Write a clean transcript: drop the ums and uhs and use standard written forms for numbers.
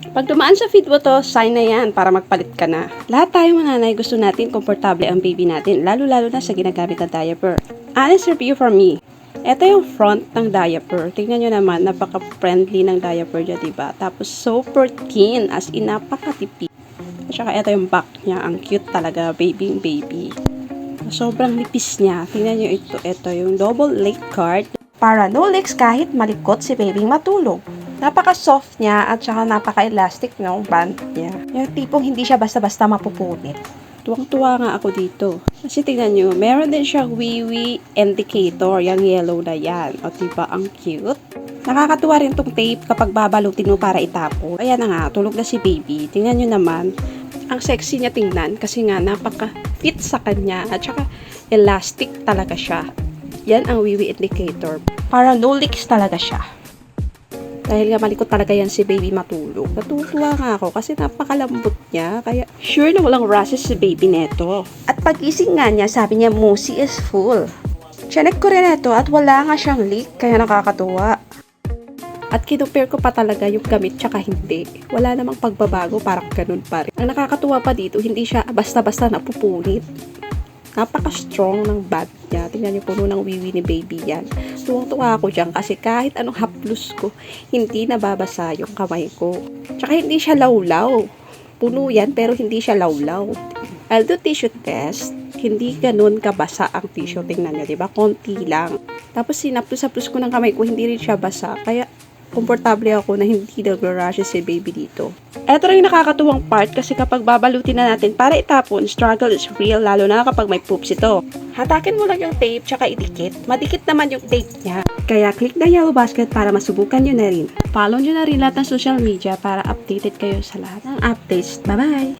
Pag dumaan sa feed mo to, sign na yan para magpalit ka na. Lahat tayo mga nanay gusto natin komportable ang baby natin, lalo-lalo na sa ginagamit na diaper. Honest review from me. Ito yung front ng diaper. Tingnan nyo naman, napaka-friendly ng diaper niya, diba? Tapos super thin, as in napakatipid. At saka ito yung back niya, ang cute talaga, baby. Sobrang nipis niya. Tingnan nyo ito yung double leg guard. Para no leaks kahit malikot si baby matulog. Napaka-soft niya at saka napaka-elastic ng band niya. Yung tipong hindi siya basta-basta mapupunit. Tuwang-tuwa nga ako dito. Kasi tingnan nyo, meron din siyang wee indicator. Yung yellow na yan. O diba, ang cute. Nakakatuwa rin tong tape kapag babalutin mo para itapon. Ayan na nga, tulog na si baby. Tingnan nyo naman, ang sexy niya tingnan kasi nga napaka-fit sa kanya at saka elastic talaga siya. Yan ang wee indicator. Para no leaks talaga siya. Dahil nga malikot talaga yan si baby matulog. Natutuwa nga ako kasi napakalambot niya. Kaya sure na walang rashes si baby neto. At pagising nga niya, sabi niya, Musi is full. Chinek ko rin ito at wala nga siyang leak. Kaya nakakatuwa. At kinumpare ko pa talaga yung gamit tsaka hindi. Wala namang pagbabago, parang ganun pa rin. Ang nakakatuwa pa dito, hindi siya basta-basta napupunit. Napaka-strong ng bag niya. Tingnan niyo, puno ng wiwi ni baby yan. Tuwang-tuwa ako dyan kasi kahit anong haplos ko, hindi nababasa yung kamay ko. Tsaka hindi siya lawlaw. Puno yan pero hindi siya lawlaw. I'll do tissue test. Hindi ganun kabasa ang tissue. Tingnan niyo, diba? Konti lang. Tapos sinaplos-haplos ko ng kamay ko, hindi rin siya basa. Kaya komportable ako na hindi nag-rashes si baby dito. Ito rin yung nakakatuwang part kasi kapag babalutin na natin para itapon, struggle is real lalo na kapag may poops ito. Hatakin mo lang yung tape tsaka idikit. Madikit naman yung tape niya. Kaya click the yellow basket para masubukan nyo na rin. Follow nyo na rin lahat ng social media para updated kayo sa lahat ng updates. Bye-bye!